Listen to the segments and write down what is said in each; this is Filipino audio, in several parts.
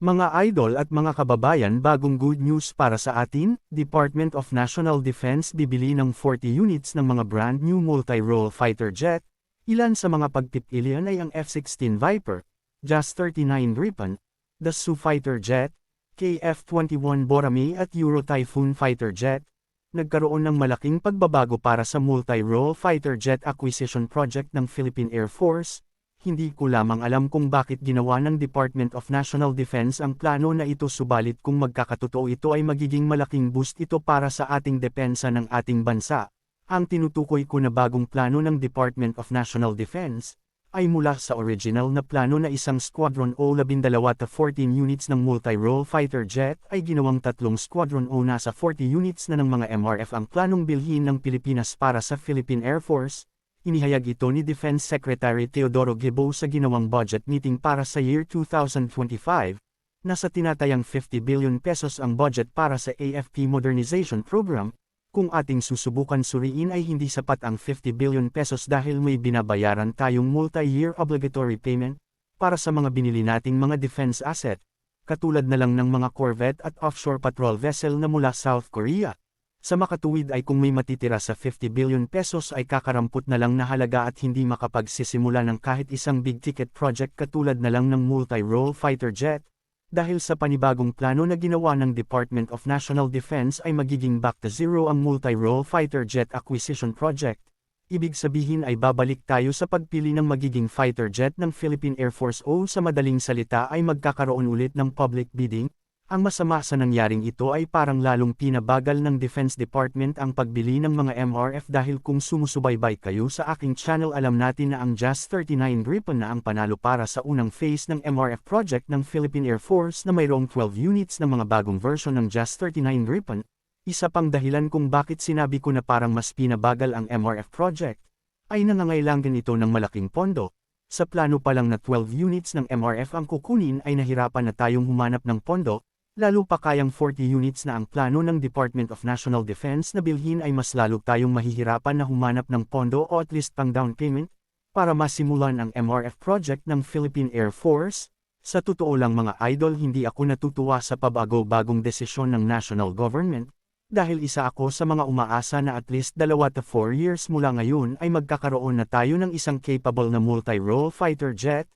Mga idol at mga kababayan, bagong good news para sa atin, Department of National Defense bibili ng 40 units ng mga brand new multi-role fighter jet. Ilan sa mga pagpipilian ay ang F-16 Viper, JAS-39 Gripen, Dassault Fighter Jet, KF-21 Borame at Euro Typhoon Fighter Jet. Nagkaroon ng malaking pagbabago para sa multi-role fighter jet acquisition project ng Philippine Air Force. Hindi ko lamang alam kung bakit ginawa ng Department of National Defense ang plano na ito, subalit kung magkakatotoo ito ay magiging malaking boost ito para sa ating depensa ng ating bansa. Ang tinutukoy ko na bagong plano ng Department of National Defense ay mula sa original na plano na isang Squadron O-12 to 14 units ng multi-role fighter jet ay ginawang 3 Squadron O, nasa 40 units na ng mga MRF ang planong bilhin ng Pilipinas para sa Philippine Air Force. Inihayag ito ni Defense Secretary Teodoro Guibo sa ginawang budget meeting para sa year 2025, na sa tinatayang 50 billion pesos ang budget para sa AFP Modernization Program. Kung ating susubukan suriin ay hindi sapat ang 50 billion pesos dahil may binabayaran tayong multi-year obligatory payment para sa mga binili nating mga defense asset, katulad na lang ng mga corvette at offshore patrol vessel na mula South Korea. Sa makatuwid ay kung may matitira sa 50 billion pesos ay kakarampot na lang na halaga at hindi makapagsisimula ng kahit isang big-ticket project katulad na lang ng multi-role fighter jet. Dahil sa panibagong plano na ginawa ng Department of National Defense ay magiging back to zero ang multi-role fighter jet acquisition project. Ibig sabihin ay babalik tayo sa pagpili ng magiging fighter jet ng Philippine Air Force, o sa madaling salita ay magkakaroon ulit ng public bidding. Ang masama sa nangyaring ito ay parang lalong pinabagal ng Defense Department ang pagbili ng mga MRF, dahil kung sumusubaybay kayo sa aking channel alam natin na ang JAS-39 Gripen na ang panalo para sa unang phase ng MRF project ng Philippine Air Force na mayroong 12 units ng mga bagong version ng JAS-39 Gripen. Isa pang dahilan kung bakit sinabi ko na parang mas pinabagal ang MRF project ay nangangailangan ito ng malaking pondo. Sa plano pa lang na 12 units ng MRF ang kukunin ay nahirapan na tayong humanap ng pondo. Lalo pa kayang 40 units na ang plano ng Department of National Defense na bilhin ay mas lalo tayong mahihirapan na humanap ng pondo o at least pang down payment para masimulan ang MRF project ng Philippine Air Force. Sa totoo lang mga idol, hindi ako natutuwa sa pabago-bagong desisyon ng national government, dahil isa ako sa mga umaasa na at least 2 to 4 years mula ngayon ay magkakaroon na tayo ng isang capable na multi-role fighter jet.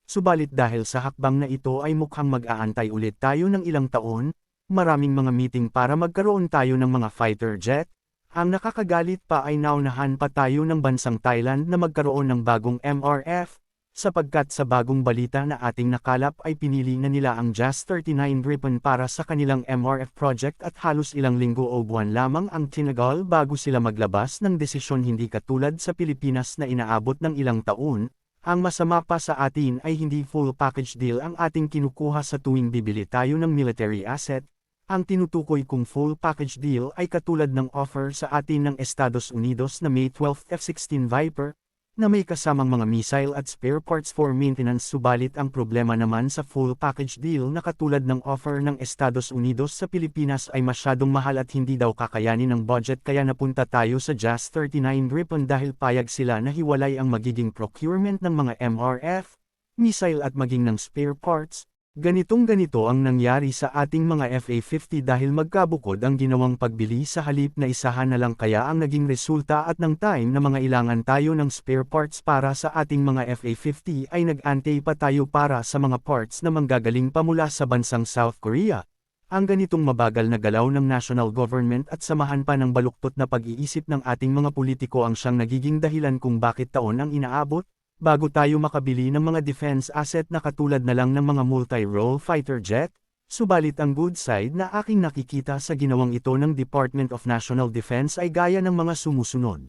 Subalit dahil sa hakbang na ito ay mukhang mag-aantay ulit tayo ng ilang taon, maraming mga meeting para magkaroon tayo ng mga fighter jet. Ang nakakagalit pa ay naunahan pa tayo ng bansang Thailand na magkaroon ng bagong MRF, sapagkat sa bagong balita na ating nakalap ay pinili na nila ang JAS-39 Gripen para sa kanilang MRF project at halos ilang linggo o buwan lamang ang tinagal bago sila maglabas ng desisyon, hindi katulad sa Pilipinas na inaabot ng ilang taon. Ang masama pa sa atin ay hindi full package deal ang ating kinukuha sa tuwing bibili tayo ng military asset. Ang tinutukoy kong full package deal ay katulad ng offer sa atin ng Estados Unidos na May 12 F-16 Viper, na may kasamang mga missile at spare parts for maintenance. Subalit ang problema naman sa full package deal na katulad ng offer ng Estados Unidos sa Pilipinas ay masyadong mahal at hindi daw kakayanin ng budget, kaya napunta tayo sa JAS-39 Gripen dahil payag sila na hiwalay ang magiging procurement ng mga MRF, missile at maging ng spare parts. Ganito ang nangyari sa ating mga FA-50 dahil magkabukod ang ginawang pagbili sa halip na isahan na lang, kaya ang naging resulta at ng time na mga ilangan tayo ng spare parts para sa ating mga FA-50 ay nag-antay pa tayo para sa mga parts na manggagaling pa mula sa bansang South Korea. Ang ganitong mabagal na galaw ng national government at samahan pa ng baluktot na pag-iisip ng ating mga politiko ang siyang nagiging dahilan kung bakit taon ang inaabot bago tayo makabili ng mga defense asset na katulad na lang ng mga multi-role fighter jet. Subalit ang good side na aking nakikita sa ginawang ito ng Department of National Defense ay gaya ng mga sumusunod.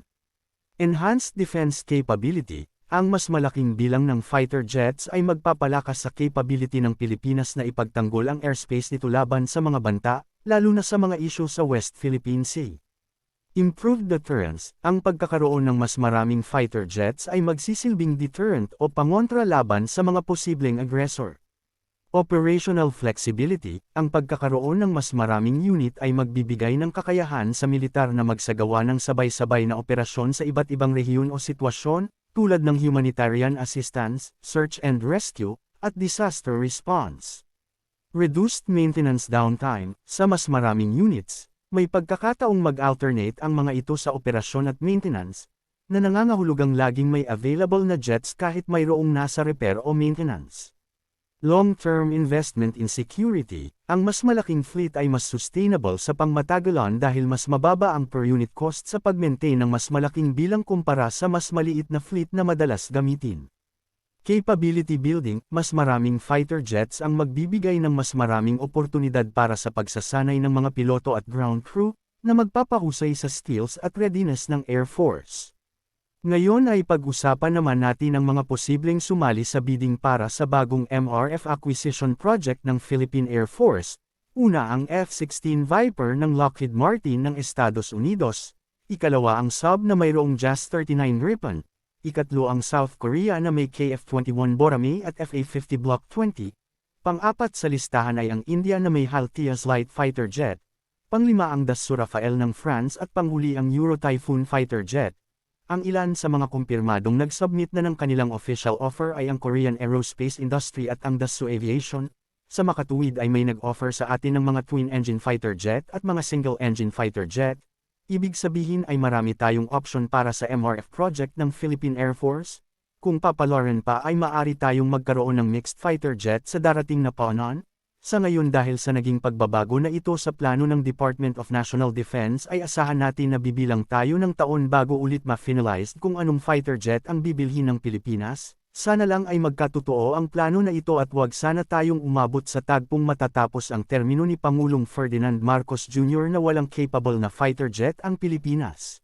Enhanced defense capability. Ang mas malaking bilang ng fighter jets ay magpapalakas sa capability ng Pilipinas na ipagtanggol ang airspace nito laban sa mga banta, lalo na sa mga isyu sa West Philippine Sea. Improved deterrence. Ang pagkakaroon ng mas maraming fighter jets ay magsisilbing deterrent o pangontra laban sa mga posibleng aggressor. Operational flexibility. Ang pagkakaroon ng mas maraming unit ay magbibigay ng kakayahan sa militar na magsagawa ng sabay-sabay na operasyon sa iba't ibang rehiyon o sitwasyon, tulad ng humanitarian assistance, search and rescue, at disaster response. Reduced maintenance downtime, sa mas maraming units, may pagkakataong mag-alternate ang mga ito sa operasyon at maintenance, na nangangahulugang laging may available na jets kahit mayroong nasa repair o maintenance. Long-term investment in security, ang mas malaking fleet ay mas sustainable sa pangmatagalan dahil mas mababa ang per unit cost sa pag-maintain ng mas malaking bilang kumpara sa mas maliit na fleet na madalas gamitin. Capability building, mas maraming fighter jets ang magbibigay ng mas maraming oportunidad para sa pagsasanay ng mga piloto at ground crew, na magpapahusay sa skills at readiness ng Air Force. Ngayon ay pag-usapan naman natin ang mga posibleng sumali sa bidding para sa bagong MRF acquisition project ng Philippine Air Force. Una ang F-16 Viper ng Lockheed Martin ng Estados Unidos, ikalawa ang sub na mayroong JAS-39 Gripen, ikatlo ang South Korea na may KF-21 Boramae at FA-50 Block 20, pang-apat sa listahan ay ang India na may Haltias light fighter jet, panglima ang Dassault Rafale ng France at panghuli ang Euro Typhoon fighter jet. Ang ilan sa mga kumpirmadong nag-submit na ng kanilang official offer ay ang Korean Aerospace Industry at ang Dassault Aviation. Sa makatuwid ay may nag-offer sa atin ng mga twin-engine fighter jet at mga single-engine fighter jet. Ibig sabihin ay marami tayong option para sa MRF project ng Philippine Air Force. Kung papalaran pa ay maaari tayong magkaroon ng mixed fighter jet sa darating na panahon. Sa ngayon dahil sa naging pagbabago na ito sa plano ng Department of National Defense ay asahan natin na bibilang tayo ng taon bago ulit ma-finalized kung anong fighter jet ang bibilhin ng Pilipinas. Sana lang ay magkatotoo ang plano na ito at wag sana tayong umabot sa tagpong matatapos ang termino ni Pangulong Ferdinand Marcos Jr. na walang capable na fighter jet ang Pilipinas.